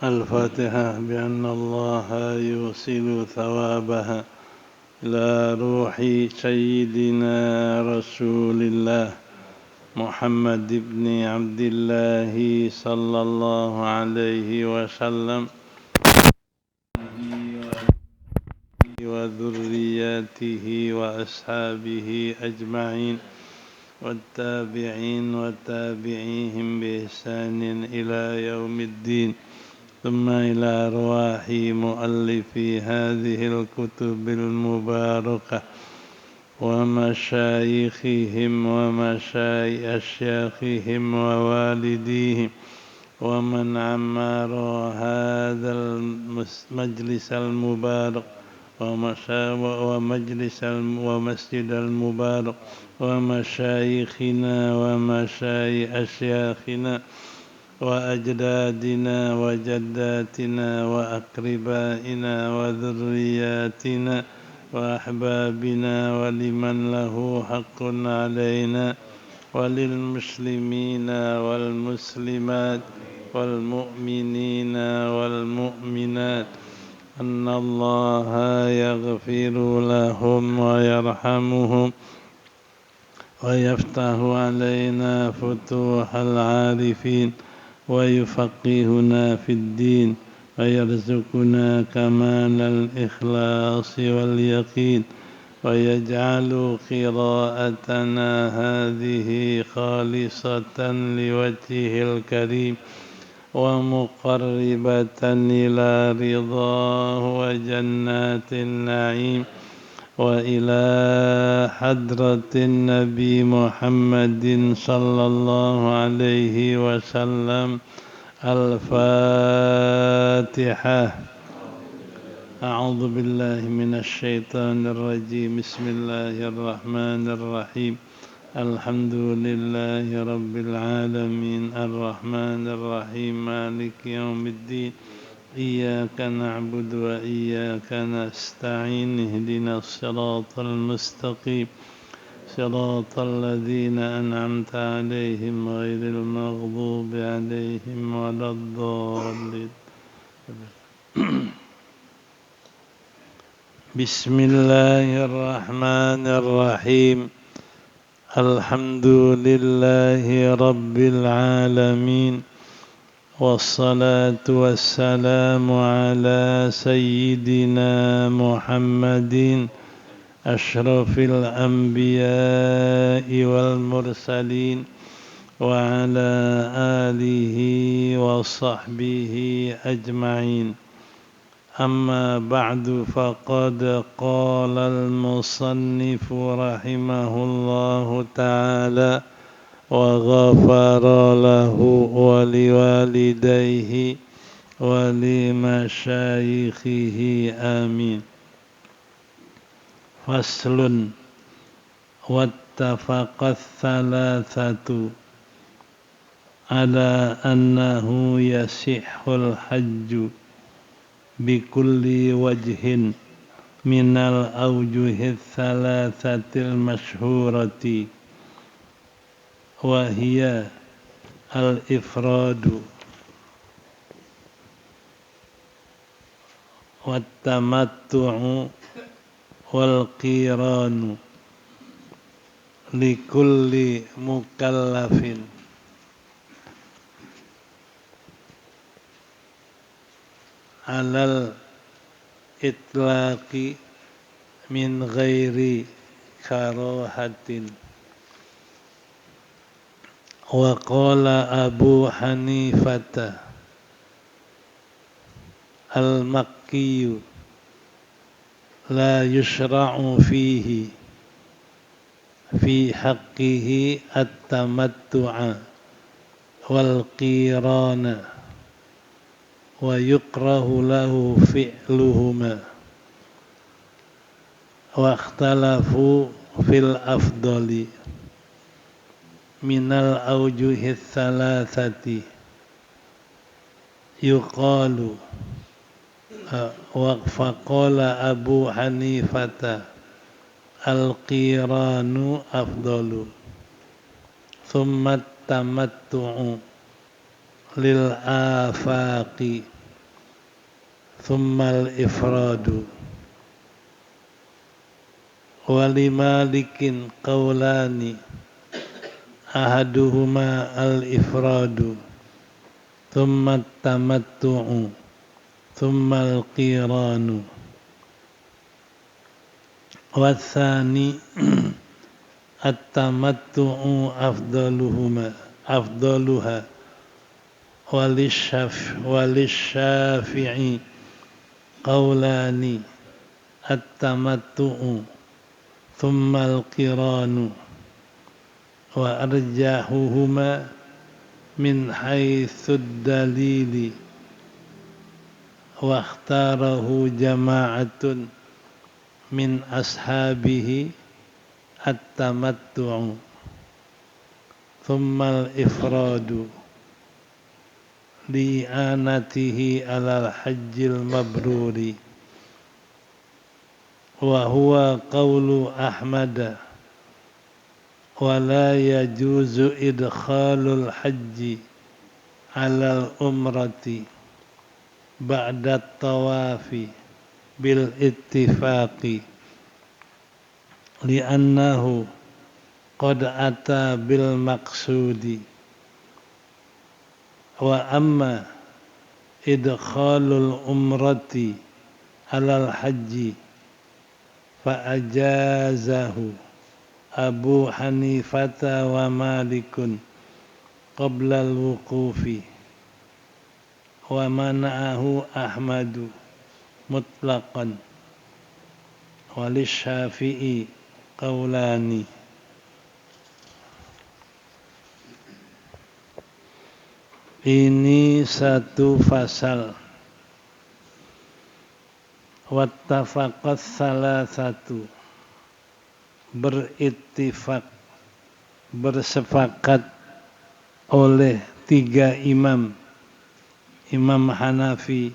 الفاتحة بأن الله يوصل ثوابها إلى روح سيدنا رسول الله محمد بن عبد الله صلى الله عليه وسلم وذرياته وأصحابه أجمعين والتابعين وتابعيهم بإحسان إلى يوم الدين ثم إلى أرواح مؤلفي هذه الكتب المباركة ومشايخهم أشياخهم ووالديهم ومن عمر هذا المجلس المبارك ومسجد المبارك ومشايخنا ومشايخ أشياخنا وأجدادنا وجداتنا وأقربائنا وذرياتنا وأحبابنا ولمن له حق علينا وللمسلمين والمسلمات والمؤمنين والمؤمنات أن الله يغفر لهم ويرحمهم ويفتح علينا فتوح العارفين ويفقهنا في الدين ويرزقنا كمال الإخلاص واليقين ويجعل قراءتنا هذه خالصة لوجهه الكريم ومقربة إلى رضاه وجنات النعيم وإلى حضرة النبي محمد صلى الله عليه وسلم. الفاتحة. أعوذ بالله من الشيطان الرجيم. بسم الله الرحمن الرحيم. الحمد لله رب العالمين الرحمن الرحيم مالك يوم الدين إياك نعبد وإياك نستعين اهدنا الصراط المستقيم صراط الذين أنعمت عليهم غير المغضوب عليهم ولا الضالين. بسم الله الرحمن الرحيم. الحمد لله رب العالمين والصلاة والسلام على سيدنا محمد أشرف الأنبياء والمرسلين وعلى آله وصحبه أجمعين. أما بعد فقد قال المصنف رحمه الله تعالى وغفر له ولوالديه ولمشايخه آمين. فصل. واتفق الثلاثة على أنه يصح الحج بكل وجه من الأوجه الثلاثة المشهورة وهي الإفراد والتمتع والقيران لكل مكلف على الإطلاق من غير كراهة. وقال أبو حنيفة المكي لا يشرع فيه في حقه التمتع والقيران ويكره له فعلهما. واختلفوا في الأفضل من الأوجه الثلاثة. يقال فقال أبو حنيفة القيران أفضل thumma tamattu'u lil afaqi thumma al ifradu. Walimalikin qawlani ahaduhuma al ifradu thumma tamattu'u thumma al qiranu. Wathani at-tamattu'u afdaluha walisyafi'i qawlani at-tamattu'u thumma al-qiranu wa arjahuhuma min haitsu dalili wa ikhtarahu jama'atun min ashabihi at-tamattu'u thumma al-ifradu li'anatihi alal hajjil mabruri wa huwa qawlu Ahmad wa la yajuzu idkhalul hajji alal umrati ba'da tawafi bil ittifaqi li'annahu qad ata bil maqsudi wa amma idkhalul umrati alal hajji fa ajazahu Abu Hanifata wa Malikun qabla al-wuqufi wa mana'ahu Ahmadu mutlaqan walisyafi'i qawlani. Ini satu fasal. Wattafaqat salasatu, berittifaq, bersepakat oleh tiga imam, Imam Hanafi,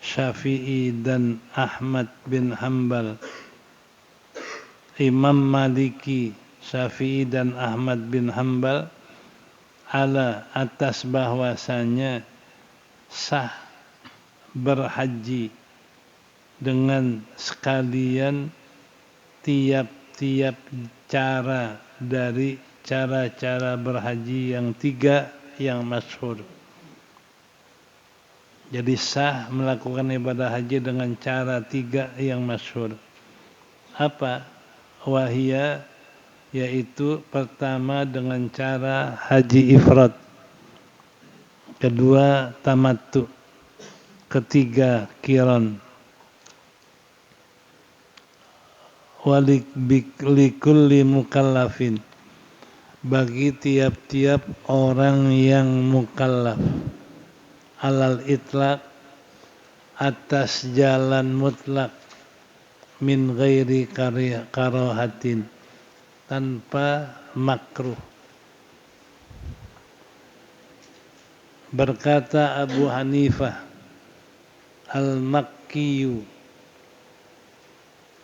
Syafi'i dan Ahmad bin Hanbal, Imam Maliki, Syafi'i dan Ahmad bin Hanbal, ala atas bahwasanya sah berhaji dengan sekalian tiap-tiap cara dari cara-cara berhaji yang tiga yang masyhur. Jadi sah melakukan ibadah haji dengan cara tiga yang masyhur. Apa? Wahia, yaitu pertama dengan cara haji ifrad, kedua tamattu, ketiga qiran. Walikulli mukallafin, bagi tiap-tiap orang yang mukallaf, alal itlaq, atas jalan mutlak, min ghairi karahatin, tanpa makruh. Berkata Abu Hanifah al-Makkiyu,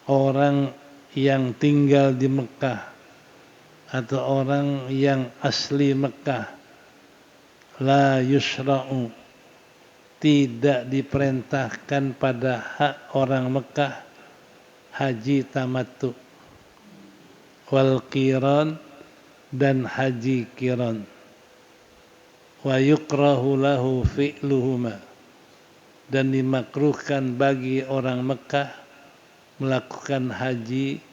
orang yang tinggal di Mekah atau orang yang asli Mekah, la yusra'u, tidak diperintahkan pada hak orang Mekah haji tamattu, wal qiran, dan haji qiran, wa yukrahu lahu fi'luhuma, dan dimakruhkan bagi orang Mekah melakukan haji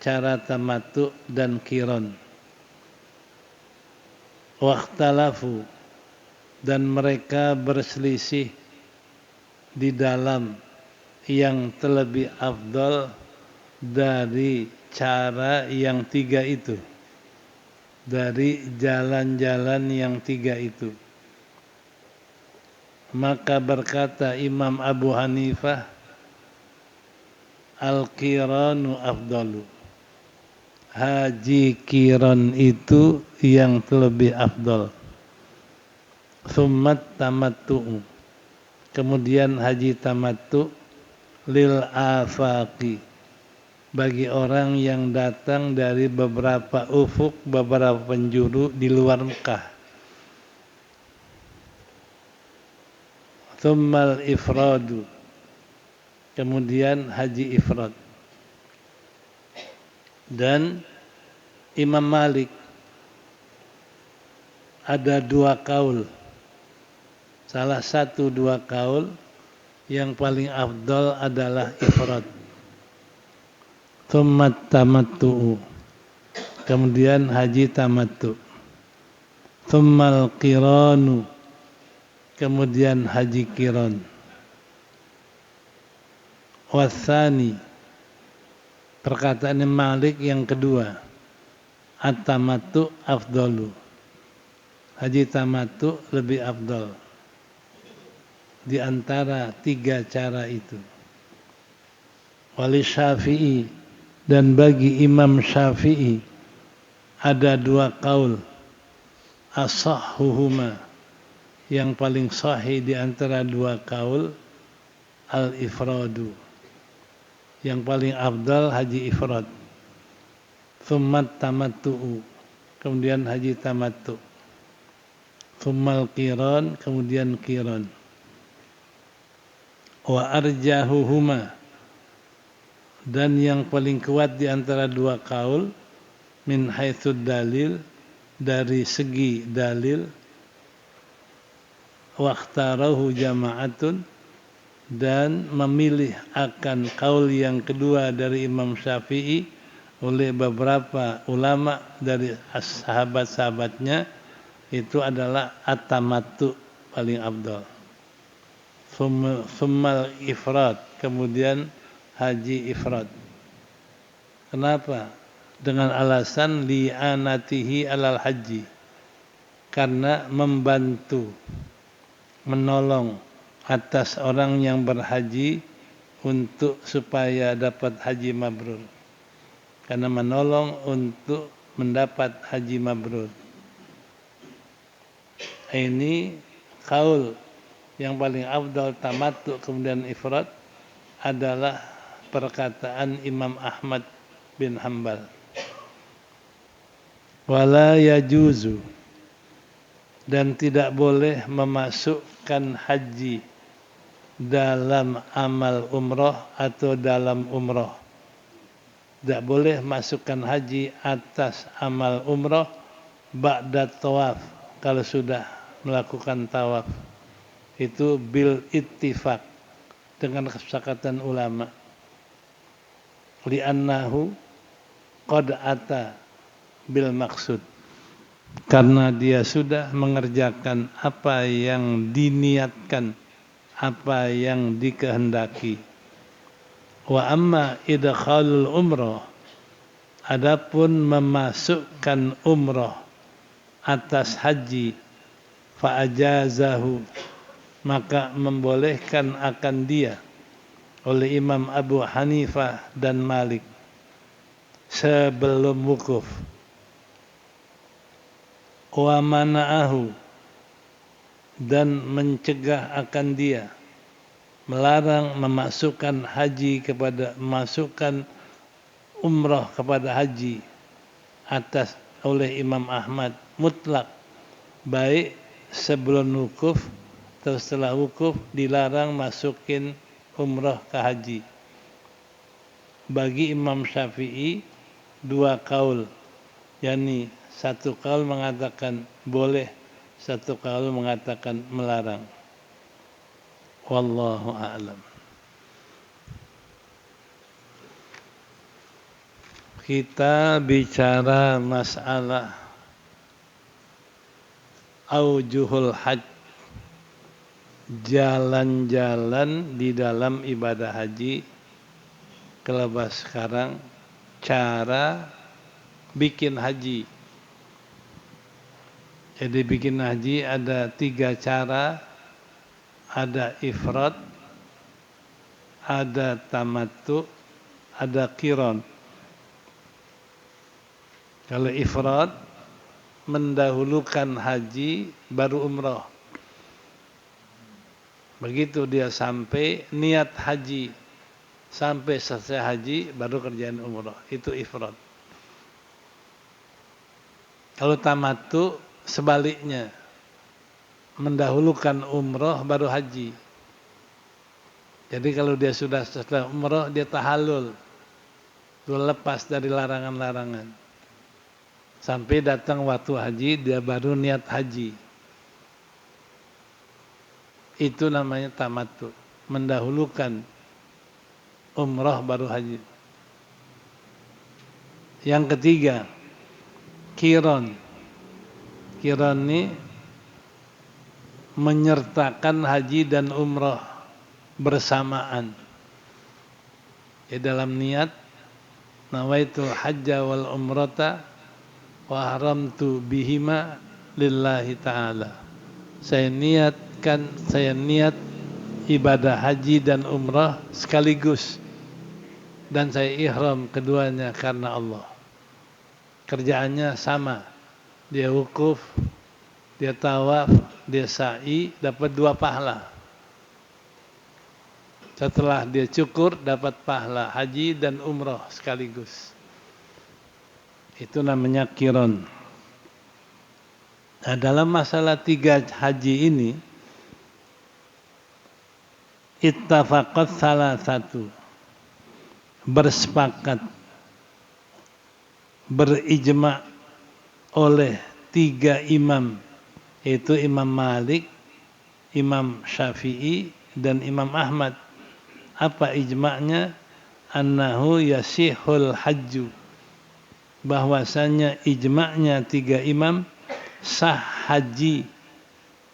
cara tamattu dan qiran. Wakhtalafu, dan mereka berselisih di dalam yang terlebih afdal dari cara yang tiga itu, dari jalan-jalan yang tiga itu. Maka berkata Imam Abu Hanifah, al-qiranu afdalu, haji qiran itu yang terlebih afdal. Tsummat tamattu, kemudian haji tamattu, lil afaqi, bagi orang yang datang dari beberapa ufuk, beberapa penjuru di luar Mekah. Tsummal ifradu, kemudian haji ifrad. Dan Imam Malik ada dua kaul, salah satu dua kaul yang paling afdal adalah ifrad. Tsummat tamattu'u, kemudian haji tamattu. Tsummal qiranu, kemudian haji qiran. Wasani, perkataan Malik yang kedua, at-tamattu afdalu, haji tamattu lebih afdal di antara tiga cara itu. Wali Syafi'i, dan bagi Imam Syafi'i ada dua kaul, asahhuhuma, yang paling sahih di antara dua kaul, al-ifradu, yang paling afdal haji ifrad. Tsummat tamattu'u, kemudian haji tamattu. Tsummal qiran, kemudian qiran. Wa arjahuhuma, dan yang paling kuat di antara dua kaul, min haitsud dalil, dari segi dalil, waqtarahu jama'atun, dan memilih akan kaul yang kedua dari Imam Syafi'i oleh beberapa ulama dari sahabat-sahabatnya, itu adalah at-tamattu paling afdal. Tsummal ifrad, kemudian haji ifrad. Kenapa? Dengan alasan li'anatihi alal haji, karena membantu, menolong atas orang yang berhaji untuk supaya dapat haji mabrur, karena menolong untuk mendapat haji mabrur. Ini kaul yang paling afdal tamattu kemudian ifrad adalah perkataan Imam Ahmad bin Hanbal. Wala yajuzu, dan tidak boleh memasukkan haji dalam amal umroh atau dalam umroh. Tidak boleh masukkan haji atas amal umroh ba'da tawaf, kalau sudah melakukan tawaf. Itu bil ittifaq, dengan kesepakatan ulama. Li'annahu qad ata bil maksud, karena dia sudah mengerjakan apa yang diniatkan, apa yang dikehendaki. Wa amma idkhalul umrah, adapun memasukkan umrah atas haji, fa ajazahu, maka membolehkan akan dia oleh Imam Abu Hanifah dan Malik sebelum wukuf. Wa mana'ahu, dan mencegah akan dia, melarang memasukkan haji kepada, memasukkan umrah kepada haji atas oleh Imam Ahmad mutlak, baik sebelum wukuf atau setelah wukuf, dilarang masukin umrah ke haji. Bagi Imam Syafi'i dua kaul, yakni satu kaul mengatakan boleh, satu kaul mengatakan melarang. Wallahu a'lam. Kita bicara masalah aujuhul hajj, jalan-jalan di dalam ibadah haji. Kelebas sekarang cara bikin haji. Jadi bikin haji ada tiga cara, ada ifrad, ada tamattu, ada qiran. Kalau ifrad mendahulukan haji baru umrah. Begitu dia sampai niat haji, sampai selesai haji baru kerjain umroh. Itu ifrad. Kalau tamattu sebaliknya, mendahulukan umroh baru haji. Jadi kalau dia sudah selesai umroh, dia tahallul, dia lepas dari larangan-larangan. Sampai datang waktu haji, dia baru niat haji. Itu namanya tamattu, mendahulukan umroh baru haji. Yang ketiga, qiran. Qiran ini menyertakan haji dan umroh bersamaan. Ya, dalam niat nawaitu hajja wal umrata wa haramtu bihima lillahi ta'ala. Saya niat ibadah haji dan umrah sekaligus, dan saya ihram keduanya karena Allah. Kerjaannya sama, dia wukuf, dia tawaf, dia sa'i, dapat 2 pahala. Setelah dia cukur, dapat pahala haji dan umrah sekaligus. Itu namanya qiran. Nah, dalam masalah 3 haji ini, ittafaqat salah satu, bersepakat, berijma' oleh 3 imam, yaitu Imam Malik, Imam Syafi'i, dan Imam Ahmad. Apa ijma'nya? Annahu yasihul hajju, bahwasanya ijma'nya 3 imam, sah haji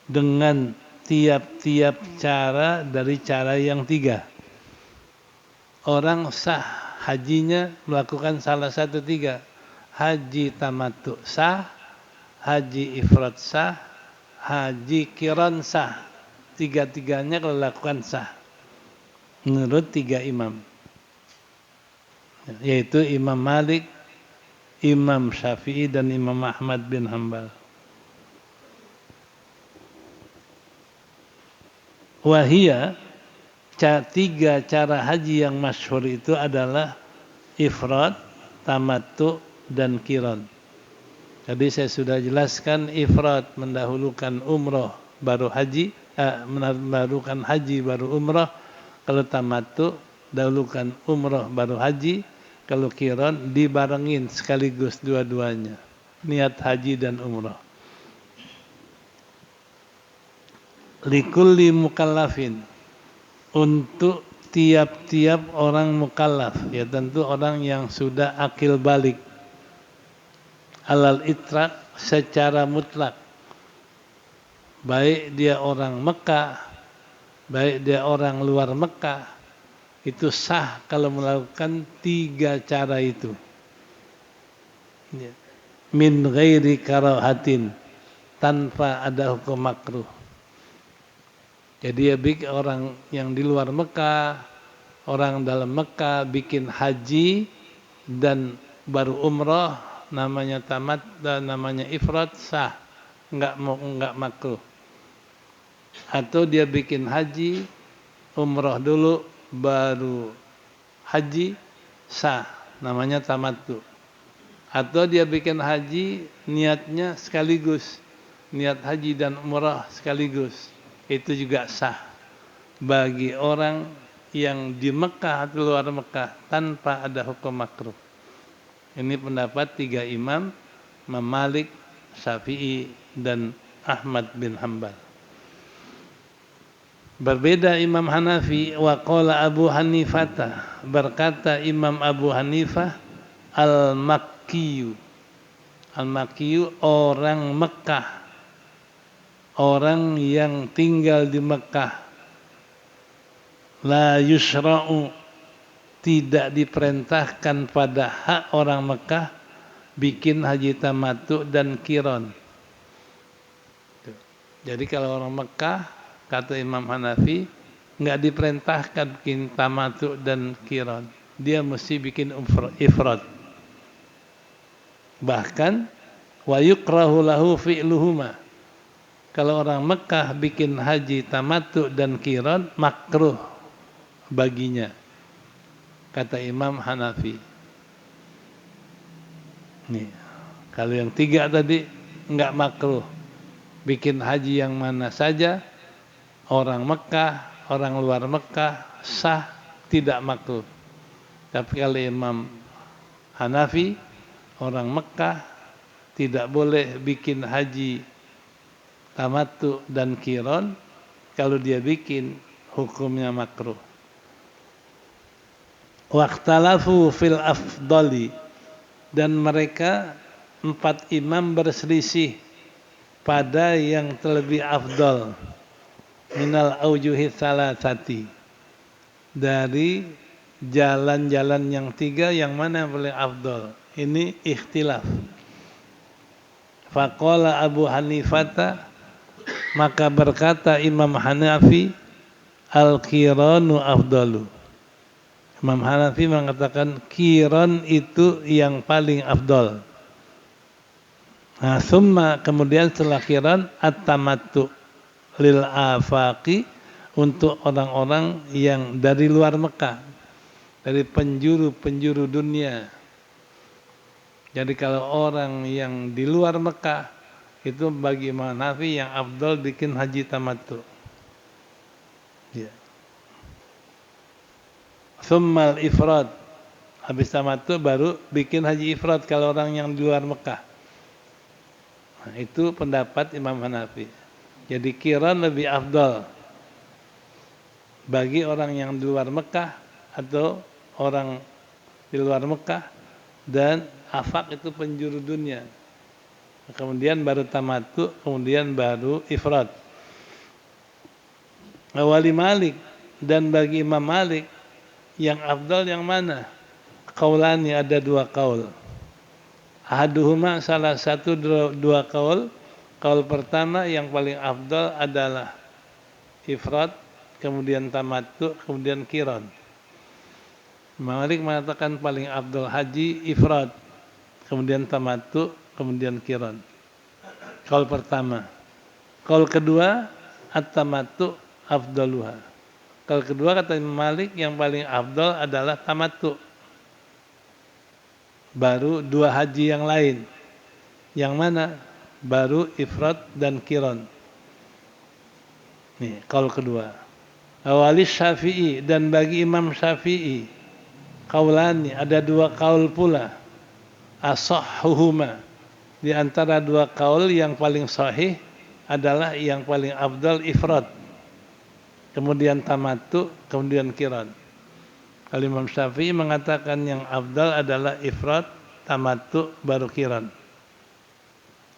dengan tiap-tiap cara dari cara yang 3. Orang sah hajinya melakukan salah satu 3. Haji tamattu sah, haji ifrad sah, haji qiran sah. 3-tiganya kalau lakukan sah menurut 3 imam, yaitu Imam Malik, Imam Syafi'i, dan Imam Ahmad bin Hanbal. Wahia, 3 cara haji yang masyhur itu adalah ifrad, tamattu, dan qiran. Jadi saya sudah jelaskan, ifrad mendahulukan umroh baru haji, mendahulukan haji baru umroh. Kalau tamattu dahulukan umroh baru haji. Kalau qiran dibarengin sekaligus dua-duanya, niat haji dan umroh. Likulli mukallafin, untuk tiap-tiap orang mukallaf, ya tentu orang yang sudah akil balik, alal itlaq, secara mutlak, baik dia orang Mekah, baik dia orang luar Mekah, itu sah kalau melakukan 3 cara itu. Min ghairi karahatin, tanpa ada hukum makruh. Jadi ya, orang yang di luar Mekah, orang dalam Mekah bikin haji dan baru umrah, namanya tamat dan namanya ifrad, sah, enggak makruh. Atau dia bikin haji, umrah dulu baru haji, sah, namanya tamattu. Atau dia bikin haji niatnya sekaligus, niat haji dan umrah sekaligus, itu juga sah bagi orang yang di Mekah atau luar Mekah tanpa ada hukum makruh. Ini pendapat 3 imam, Imam Malik, Syafi'i, dan Ahmad bin Hanbal. Berbeda Imam Hanafi, wa qala Abu Hanifah, berkata Imam Abu Hanifah, al-Makkiyu. Al-Makkiyu orang Mekah, orang yang tinggal di Mekah. La yusra'u, tidak diperintahkan pada hak orang Mekah bikin haji tamattu dan qiran. Jadi kalau orang Mekah, kata Imam Hanafi, enggak diperintahkan bikin tamattu dan qiran. Dia mesti bikin ifrad. Bahkan wa yukrahu lahu fi'luhuma. Kalau orang Mekah bikin haji tamattu dan qiran, makruh baginya. kata Imam Hanafi. Nih, kalau yang 3 tadi enggak makruh. Bikin haji yang mana saja, orang Mekah, orang luar Mekah, sah, tidak makruh. Tapi kalau Imam Hanafi, orang Mekah tidak boleh bikin haji tamattu dan qiran. Kalau dia bikin, hukumnya makruh. Waqtalafu fil afdali, dan mereka 4 imam berselisih pada yang terlebih afdal minal aujuhi salasati, dari jalan-jalan yang 3 yang mana yang paling afdal. Ini ikhtilaf. Faqala Abu Hanifata, maka berkata Imam Hanafi, al-qiranu afdalu. Imam Hanafi mengatakan qiran itu yang paling afdal. Nah, summa, kemudian setelah qiran, at-tamattu lil afaqi, untuk orang-orang yang dari luar Mekah, dari penjuru-penjuru dunia. Jadi kalau orang yang di luar Mekah, itu bagi Imam Hanafi yang afdal bikin haji tamattu. Ya. Tsummal ifrad, habis tamattu baru bikin haji ifrad kalau orang yang di luar Mekah. Nah, itu pendapat Imam Hanafi. Jadi qiran lebih afdal bagi orang yang di luar Mekah atau orang di luar Mekah, dan afaq itu penjuru dunia. Kemudian baru tamattu, kemudian baru ifrad. Wali Malik, dan bagi Imam Malik yang afdal yang mana? Qaulani, ada 2 qaul. Ahaduhuma, salah satu 2 qaul. Qaul pertama yang paling afdal adalah ifrad, kemudian tamattu, kemudian qiran. Imam Malik mengatakan paling afdal haji ifrad, kemudian tamattu, kemudian qiran. Qaul pertama. Qaul kedua, at-tamattu afdaluha. Qaul kedua kata Imam Malik yang paling afdal adalah tamattu. Baru 2 haji yang lain. Yang mana? Baru ifrad dan qiran. Nih, qaul kedua. Awali Syafi'i, dan bagi Imam Syafi'i qaulani, ada 2 qaul pula. Asahhuhuma, di antara 2 qaul yang paling sahih adalah yang paling afdal ifrad, kemudian tamattu, kemudian qiran. Kalau Imam Syafi'i mengatakan yang afdal adalah ifrad, tamattu, baru qiran.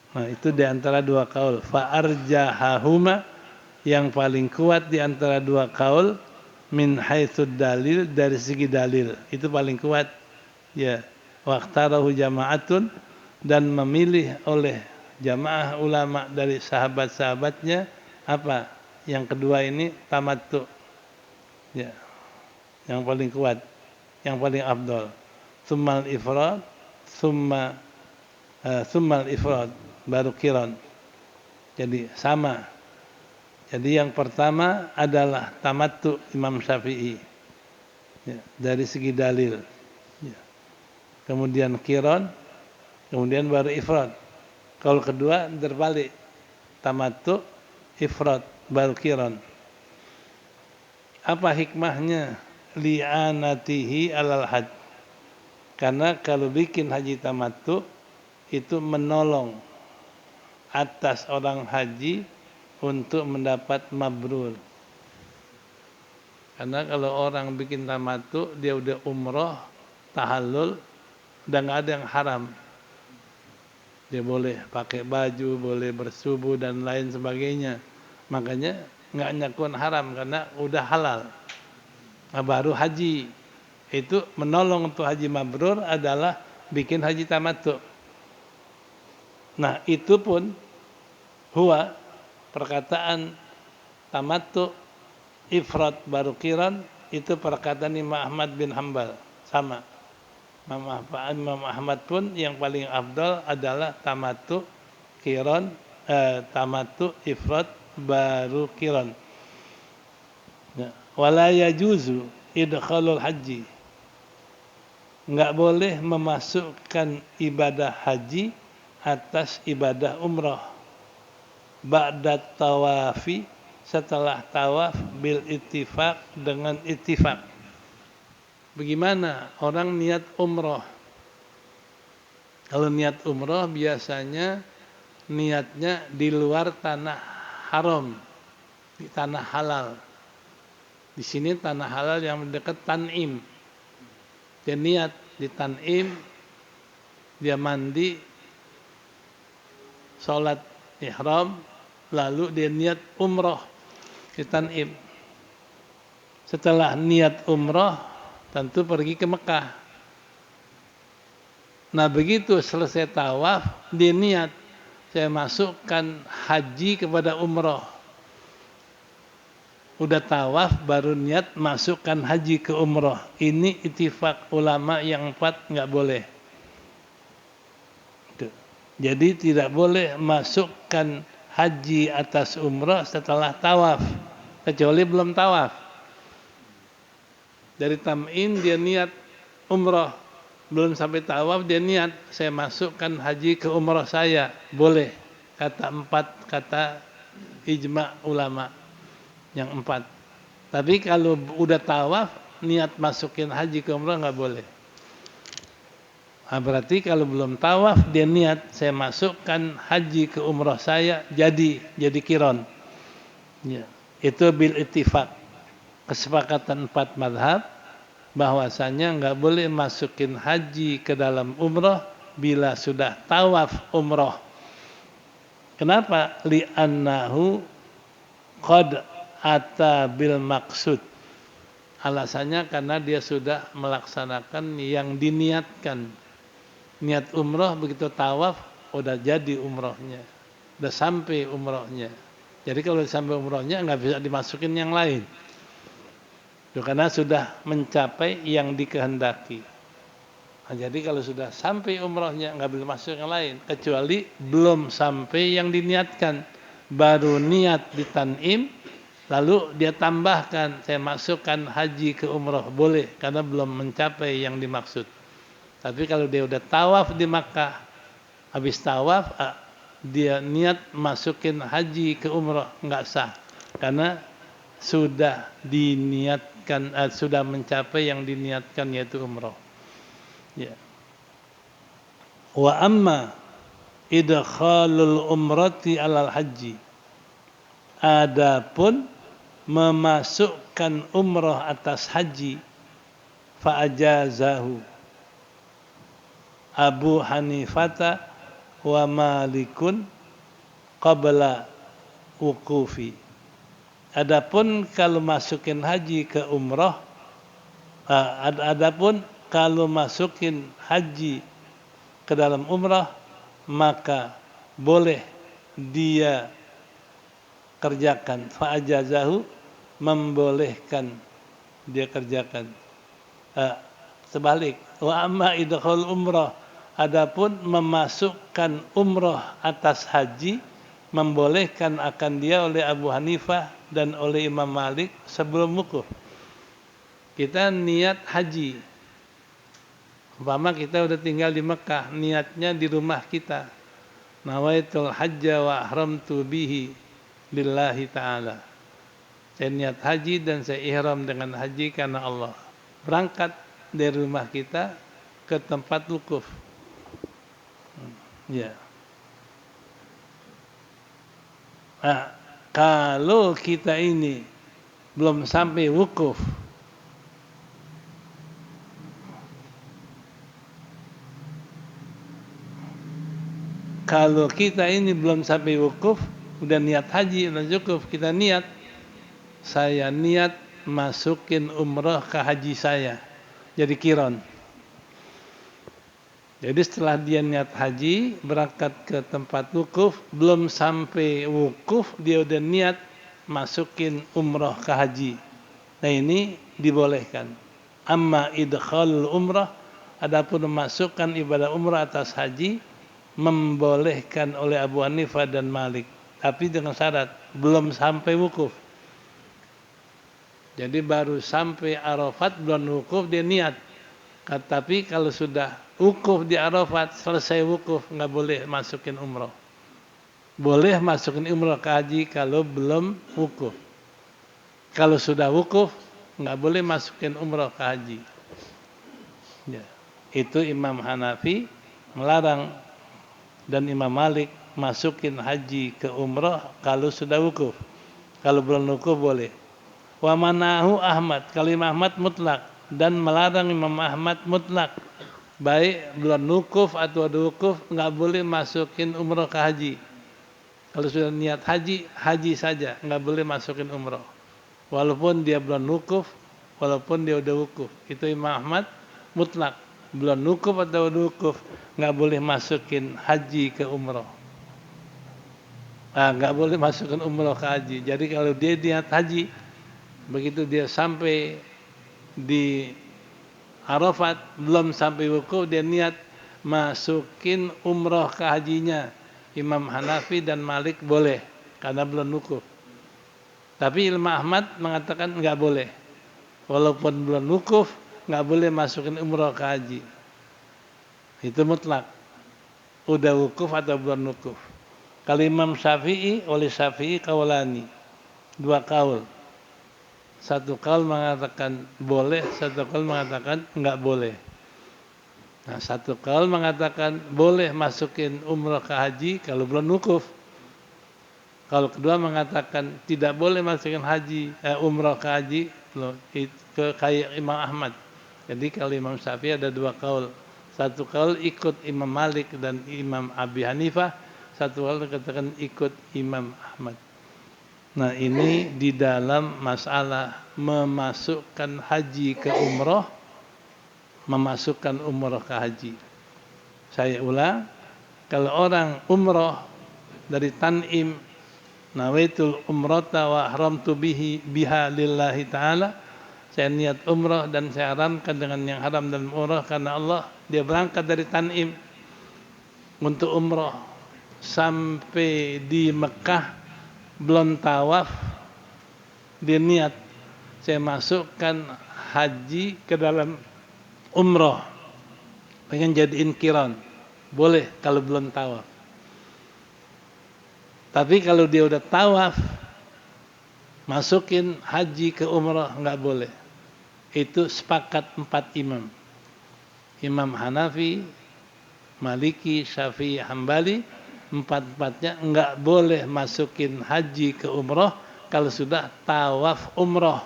Nah, itu di antara 2 qaul. Fa arjahahuma, yang paling kuat di antara 2 qaul, min haitsud dalil, dari segi dalil itu paling kuat. Ya, waqtarahu jama'atun, dan memilih oleh jamaah ulama dari sahabat-sahabatnya apa? Yang kedua ini tamattu. Ya, yang paling kuat, yang paling afdal. Tsummal ifrad, tsummal ifrad, baru qiran. Jadi sama. Jadi yang pertama adalah tamattu Imam Syafi'i, ya, dari segi dalil. Ya. Kemudian qiran, kemudian baru ifrad. Kalau kedua terbalik, tamattu, ifrad, baru qiran. Apa hikmahnya? Li'anatihi alal hajj. Karena kalau bikin haji tamattu itu menolong atas orang haji untuk mendapat mabrur. Karena kalau orang bikin tamattu, dia udah umroh, tahallul, udah nggak ada yang haram. Dia boleh pakai baju, boleh bersubuh dan lain sebagainya. Makanya nggak nyakuan haram karena udah halal. Nah, baru haji. Itu menolong untuk haji mabrur adalah bikin haji tamattu. Nah, itu pun huwa, perkataan tamattu, ifrad, baru qiran, itu perkataan Imam Ahmad bin Hanbal. Sama. Imam Ahmad pun yang paling afdal adalah tamattu, qiran, tamattu, ifrad, baru qiran. Wala yajuzu idkhalul haji. nggak boleh memasukkan ibadah haji atas ibadah umroh. Ba'da tawafi, setelah tawaf, bil ittifaq, dengan ittifaq. Bagaimana orang niat umroh? Kalau niat umroh biasanya niatnya di luar tanah haram, di tanah halal. Di sini tanah halal yang dekat Tan'im. Dia niat di Tan'im, dia mandi, sholat ihram, lalu dia niat umroh di Tan'im. Setelah niat umroh, tentu pergi ke Mekah. Nah begitu selesai tawaf, dia niat, saya masukkan haji kepada umroh. Udah tawaf baru niat masukkan haji ke umroh. Ini ittifaq ulama yang 4 nggak boleh. Jadi tidak boleh masukkan haji atas umroh setelah tawaf, kecuali belum tawaf. Dari Tam'in dia niat umroh, belum sampai tawaf dia niat, saya masukkan haji ke umroh saya, boleh. Kata 4, kata ijma ulama yang 4. Tapi kalau udah tawaf, niat masukin haji ke umroh nggak boleh. Nah, berarti kalau belum tawaf dia niat, saya masukkan haji ke umroh saya, jadi qiron. Ya, itu bil ittifaq. Kesepakatan 4 mazhab bahwasanya nggak boleh masukin haji ke dalam umroh bila sudah tawaf umroh. Kenapa? Li'annahu qad ata bil maksud. Alasannya karena dia sudah melaksanakan yang diniatkan. Niat umroh begitu tawaf udah jadi umrohnya, udah sampai umrohnya. Jadi kalau sampai umrohnya nggak bisa dimasukin yang lain. Karena sudah mencapai yang dikehendaki. Nah, jadi kalau sudah sampai umrohnya nggak boleh masuk yang lain, kecuali belum sampai yang diniatkan. Baru niat di Tan'im, lalu dia tambahkan, saya masukkan haji ke umroh, boleh, karena belum mencapai yang dimaksud. Tapi kalau dia udah tawaf di Makkah, habis tawaf dia niat masukin haji ke umroh, nggak sah, karena sudah diniatkan, sudah mencapai yang diniatkan, yaitu umroh. Ya. Wa amma idkhalul umrati alal haji. Adapun memasukkan umroh atas haji, fa ajazahu Abu Hanifata wa Malikun qabla wuqufi. Adapun kalau masukin haji ke umroh, adapun kalau masukin haji ke dalam umroh, maka boleh dia kerjakan. Fa'ajazahu, membolehkan dia kerjakan. Sebalik, wa amma idkhal umroh, adapun memasukkan umroh atas haji, membolehkan akan dia oleh Abu Hanifah dan oleh Imam Malik sebelum wukuf. Kita niat haji, umpama kita udah tinggal di Mekah, niatnya di rumah kita, nawaitul hajja wa ahramtu bihi lillahi ta'ala, saya niat haji dan saya ihram dengan haji karena Allah. Berangkat dari rumah kita ke tempat wukuf. Ya. Nah, kalau kita ini belum sampai wukuf, udah niat haji, udah cukup, kita niat, saya niat masukin umroh ke haji saya, jadi qiron. Jadi setelah dia niat haji, berangkat ke tempat wukuf, belum sampai wukuf, dia udah niat masukin umroh ke haji. Nah ini dibolehkan. Amma idkhalul umrah, adapun memasukkan ibadah umrah atas haji, membolehkan oleh Abu Hanifah dan Malik. Tapi dengan syarat, belum sampai wukuf. Jadi baru sampai Arafat, bulan wukuf dia niat. Tapi kalau sudah wukuf di Arafat, selesai wukuf, nggak boleh masukin umroh. Boleh masukin umroh ke haji kalau belum wukuf. Kalau sudah wukuf, nggak boleh masukin umroh ke haji. Ya. Itu Imam Hanafi melarang, dan Imam Malik masukin haji ke umroh kalau sudah wukuf. Kalau belum wukuf boleh. Wa manahu Ahmad, kalau Imam Ahmad mutlak, dan melarang Imam Ahmad mutlak. Baik bulan wukuf atau ada wukuf, nggak boleh masukin umroh ke haji. Kalau sudah niat haji, haji saja, nggak boleh masukin umroh. Walaupun dia bulan wukuf, walaupun dia udah wukuf. Itu Imam Ahmad mutlak. Bulan wukuf atau udah wukuf, nggak boleh masukin haji ke umroh. Nggak boleh masukin umroh ke haji. Jadi kalau dia niat haji, begitu dia sampai di Arafat, belum sampai wukuf, dia niat masukin umroh ke hajinya. Imam Hanafi dan Malik boleh, karena belum wukuf. Tapi Imam Ahmad mengatakan nggak boleh. Walaupun belum wukuf, nggak boleh masukin umroh ke haji. Itu mutlak. Udah wukuf atau belum wukuf. Kalau Imam Syafi'i, oleh Syafi'i kaulani. 2 kaul. Satu kaul mengatakan boleh, satu kaul mengatakan enggak boleh. Nah, satu kaul mengatakan boleh masukin umrah ke haji kalau belum wukuf. Kalau kedua mengatakan tidak boleh masukin umrah ke haji ke kayak Imam Ahmad. Jadi kalau Imam Syafi'i ada 2 kaul. Satu kaul ikut Imam Malik dan Imam Abi Hanifah, satu kaul katakan ikut Imam Ahmad. Nah, ini di dalam masalah memasukkan haji ke umroh, memasukkan umroh ke haji. Saya ulang, kalau orang umroh dari Tan'im, nawaitul umrata wa haramtu biha lillahi ta'ala, saya niat umroh dan saya haramkan dengan yang haram dan umroh karena Allah. Dia berangkat dari Tan'im untuk umroh sampai di Mekah, belum tawaf, dia niat saya masukkan haji ke dalam umroh, pengen jadiin qiran, boleh kalau belum tawaf. Tapi kalau dia udah tawaf, masukin haji ke umroh nggak boleh. Itu sepakat 4 imam. Imam Hanafi, Maliki, Syafi'i, Hambali, 4-4-nya nggak boleh masukin haji ke umroh kalau sudah tawaf umroh.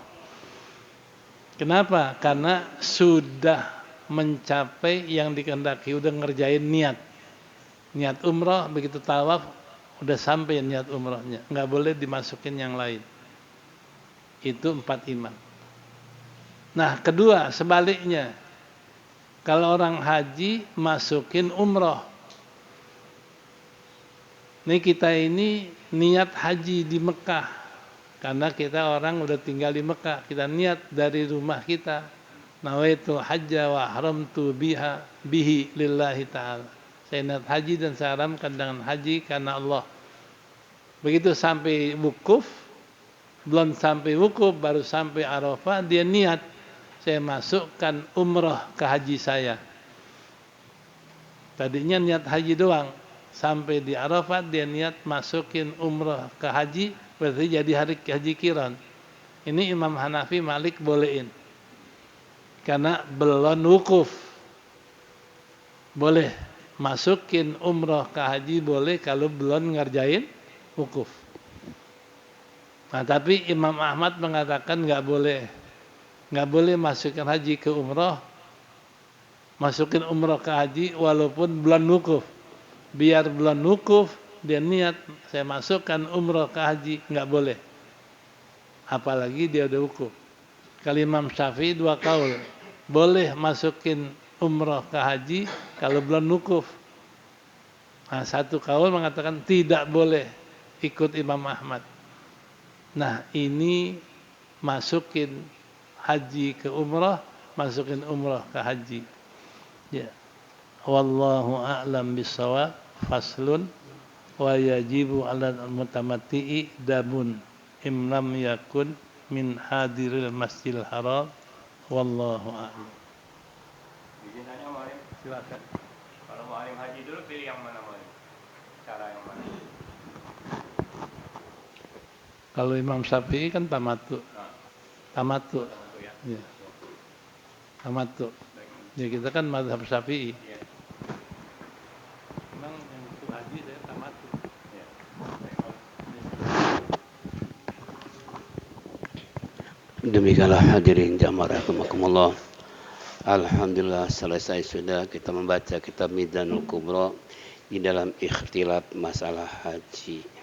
Kenapa? Karena sudah mencapai yang dikehendaki, udah ngerjain niat umroh, begitu tawaf udah sampai niat umrohnya, nggak boleh dimasukin yang lain. Itu 4 imam. Nah, kedua sebaliknya, kalau orang haji masukin umroh. Ini kita ini niat haji di Mekah, karena kita orang udah tinggal di Mekah, kita niat dari rumah kita, nawaitu hajja wa haramtu bihi lillahi ta'ala. Saya niat haji dan saya haramkan dengan haji karena Allah. Begitu sampai wukuf, belum sampai wukuf, baru sampai Arafah, dia niat saya masukkan umrah ke haji saya. Tadinya niat haji doang, sampai di Arafat dia niat masukin umrah ke haji, berarti jadi hari haji qiran. Ini Imam Hanafi, Malik bolehin, karena belum wukuf. Boleh masukin umrah ke haji, boleh kalau belum ngerjain wukuf. Nah, tapi Imam Ahmad mengatakan nggak boleh masukin haji ke umrah, masukin umrah ke haji walaupun bulan wukuf. Biar bulan wukuf dia niat saya masukkan umrah ke haji, nggak boleh. Apalagi dia udah wukuf. Kalau Imam Syafi'i 2 kaul, boleh masukin umrah ke haji kalau bulan wukuf. Nah, 1 kaul mengatakan tidak boleh, ikut Imam Ahmad. Nah, ini masukin haji ke umrah, masukin umrah ke haji. Ya. Wallahu a'lam bissawab. Faslun wa yajibu 'alal mutamatti'i dabun lam yakun min hadiril masjidil haram. Wallahu a'lam. Silakan. Kalau mau alim haji dulu pilih yang mana mau? Cara yang mana? Kalau Imam Syafi'i kan tamattu. Nah, Tamattu. tamattu ya. Ya. Tamattu. Baik. Ya kita kan mazhab Syafi'i. Iya. Memang yang untuk haji saya tamattu. Iya. Demikianlah hadirin jamaah rahimakumullah. Alhamdulillah selesai sudah kita membaca kitab Mizanul Kubra di dalam ikhtilaf masalah haji.